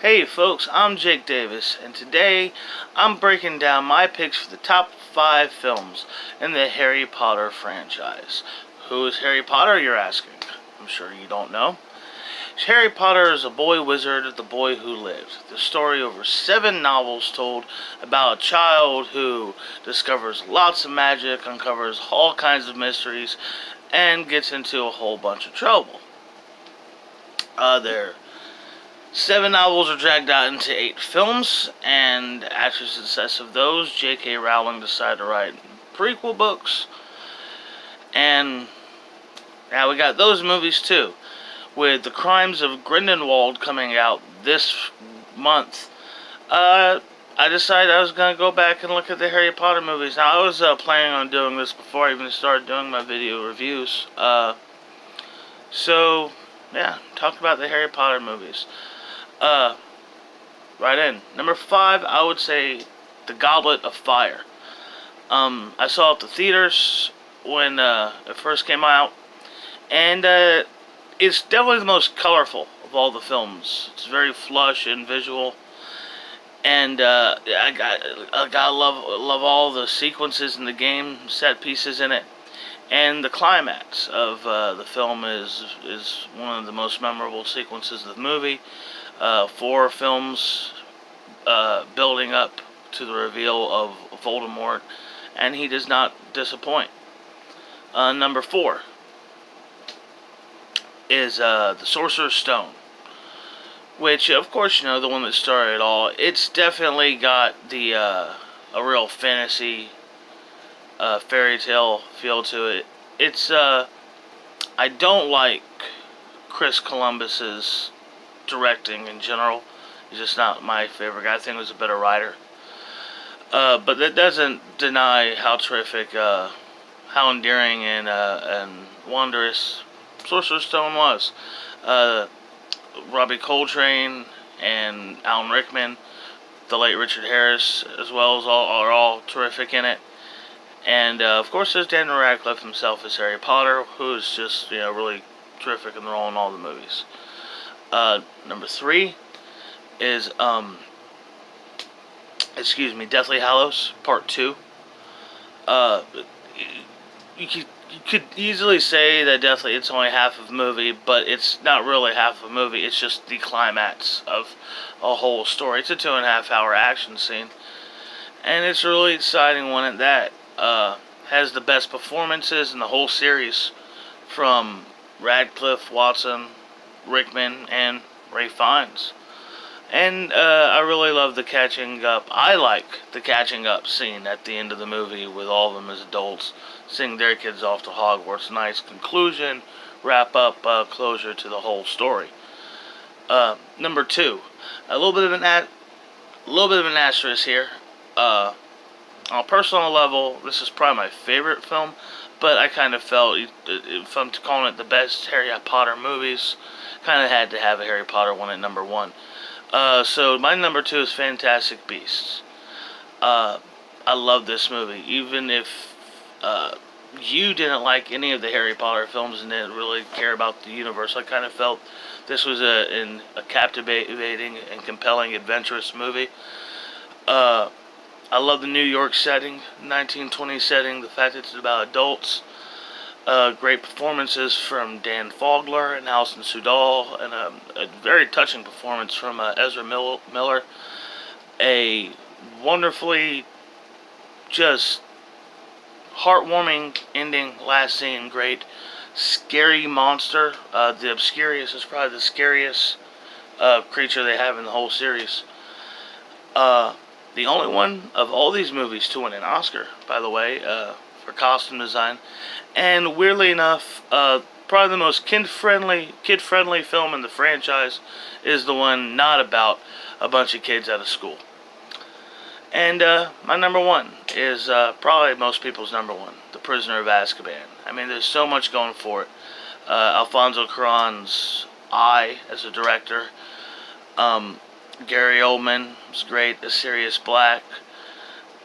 Hey folks, I'm Jake Davis, and today I'm breaking down my picks for the top 5 films in the Harry Potter franchise. Who is Harry Potter, you're asking? I'm sure you don't know. Harry Potter is a boy wizard, the boy who lived. The story over 7 novels told about a child who discovers lots of magic, uncovers all kinds of mysteries, and gets into a whole bunch of trouble. There 7 novels are dragged out into 8 films, and after the success of those, J.K. Rowling decided to write prequel books, and now we got those movies too, with The Crimes of Grindelwald coming out this month. I decided I was going to go back and look at the Harry Potter movies. Now, I was planning on doing this before I even started doing my video reviews. So, yeah, talk about the Harry Potter movies. Uh, right in. Number 5, I would say The Goblet of Fire. I saw it at the theaters when it first came out, and it's definitely the most colorful of all the films. It's very flush and visual, and I gotta love all the sequences in the game, set pieces in it, and the climax of the film is one of the most memorable sequences of the movie. 4 films building up to the reveal of Voldemort, and he does not disappoint. Number 4 is The Sorcerer's Stone, which, of course, you know, the one that started it all. It's definitely got the a real fantasy fairy tale feel to it. It's I don't like Chris Columbus's directing in general. He's just not my favorite guy. I think he was a better writer. But that doesn't deny how terrific, how endearing and wondrous Sorcerer's Stone was. Robbie Coltrane and Alan Rickman, the late Richard Harris, as well as are all terrific in it. And of course, there's Daniel Radcliffe himself as Harry Potter, who is just really terrific in the role in all the movies. Number 3 is Deathly Hallows Part 2. You could easily say that it's only half of a movie, but it's not really half of a movie. It's just the climax of a whole story. It's a 2.5-hour action scene, and it's a really exciting one at that. Has the best performances in the whole series from Radcliffe, Watson, Rickman, and Ray Fiennes. And I really love the catching up. I like the catching up scene at the end of the movie with all of them as adults, sending their kids off to Hogwarts. Nice conclusion, wrap up, closure to the whole story. Number 2, a little bit of an asterisk here. On a personal level, this is probably my favorite film, but I kind of felt, if I'm calling it the best Harry Potter movies, kind of had to have a Harry Potter one at number 1. So my number 2 is Fantastic Beasts. I love this movie, even if you didn't like any of the Harry Potter films and didn't really care about the universe. I kind of felt this was a captivating and compelling, adventurous movie. I love the New York setting, 1920s setting, the fact that it's about adults. Great performances from Dan Fogler and Alison Sudol, and a very touching performance from Ezra Miller. A wonderfully just heartwarming ending, last scene, great. Scary monster. The Obscurious is probably the scariest creature they have in the whole series. The only one of all these movies to win an Oscar, by the way, for costume design. And weirdly enough, probably the most kid-friendly film in the franchise is the one not about a bunch of kids out of school. And my number 1 is probably most people's number 1, The Prisoner of Azkaban. I mean, there's so much going for it. Alfonso Cuarón's eye as a director. Gary Oldman was great as Sirius Black.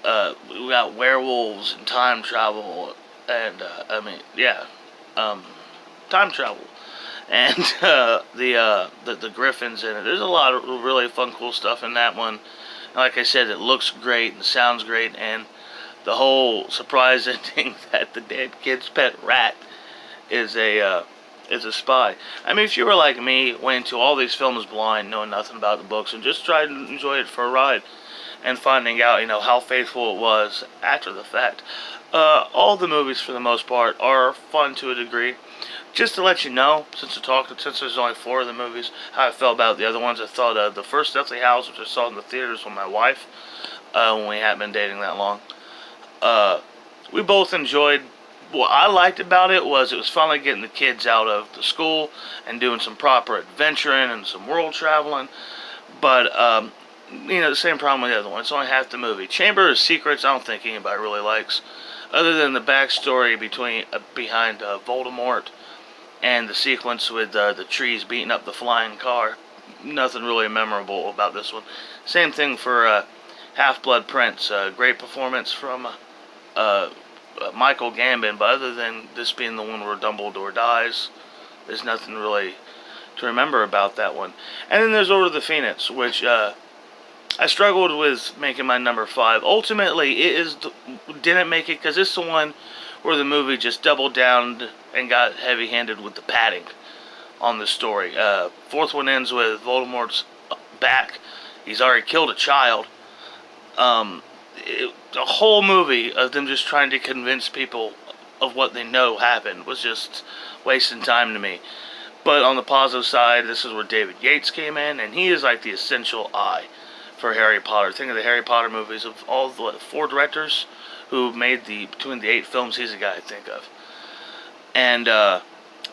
We got werewolves and time travel, and time travel, and the griffins in it. There's a lot of really fun, cool stuff in that one. And like I said, it looks great and sounds great, and the whole surprise ending that the dead kid's pet rat is a spy. I mean, if you were like me, went into all these films blind, knowing nothing about the books, and just tried to enjoy it for a ride, and finding out, how faithful it was after the fact. All the movies, for the most part, are fun to a degree. Just to let you know, since there's only 4 of the movies, how I felt about the other ones. I thought the first Deathly Hallows, which I saw in the theaters with my wife, when we hadn't been dating that long, we both enjoyed. What I liked about it was finally getting the kids out of the school and doing some proper adventuring and some world traveling. But the same problem with the other one. It's only half the movie. Chamber of Secrets, I don't think anybody really likes, other than the backstory behind Voldemort and the sequence with the trees beating up the flying car. Nothing really memorable about this one. Same thing for Half-Blood Prince. Great performance from Michael Gambon, but other than this being the one where Dumbledore dies, there's nothing really to remember about that one. And then there's Order of the Phoenix, which I struggled with making my number 5. Ultimately, didn't make it because it's the one where the movie just doubled down and got heavy-handed with the padding on the story. 4th one ends with Voldemort's back. He's already killed a child. The whole movie of them just trying to convince people of what they know happened was just wasting time to me. But on the positive side, this is where David Yates came in, and he is like the essential eye for Harry Potter. Think of the Harry Potter movies. Of all the 4 directors who made between the 8 films, he's the guy I think of. And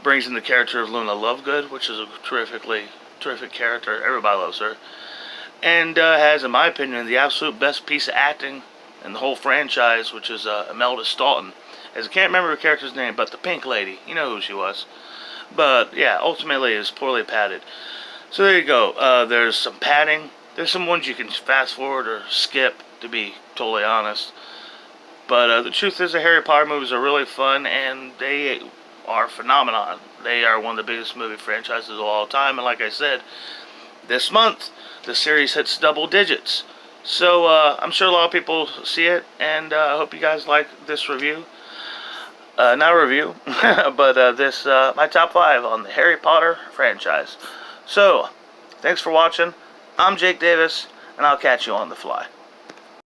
brings in the character of Luna Lovegood, which is a terrific character. Everybody loves her. And has, in my opinion, the absolute best piece of acting in the whole franchise, which is Imelda Staunton. As I can't remember her character's name, but the pink lady. You know who she was. But, yeah, ultimately it is poorly padded. So there you go. There's some padding. There's some ones you can fast forward or skip, to be totally honest. But the truth is the Harry Potter movies are really fun, and they are phenomenon. They are one of the biggest movie franchises of all time. And like I said, this month, the series hits double digits. So I'm sure a lot of people see it, and I hope you guys like this review. Not a review, but this my top 5 on the Harry Potter franchise. So, thanks for watching. I'm Jake Davis, and I'll catch you on the fly.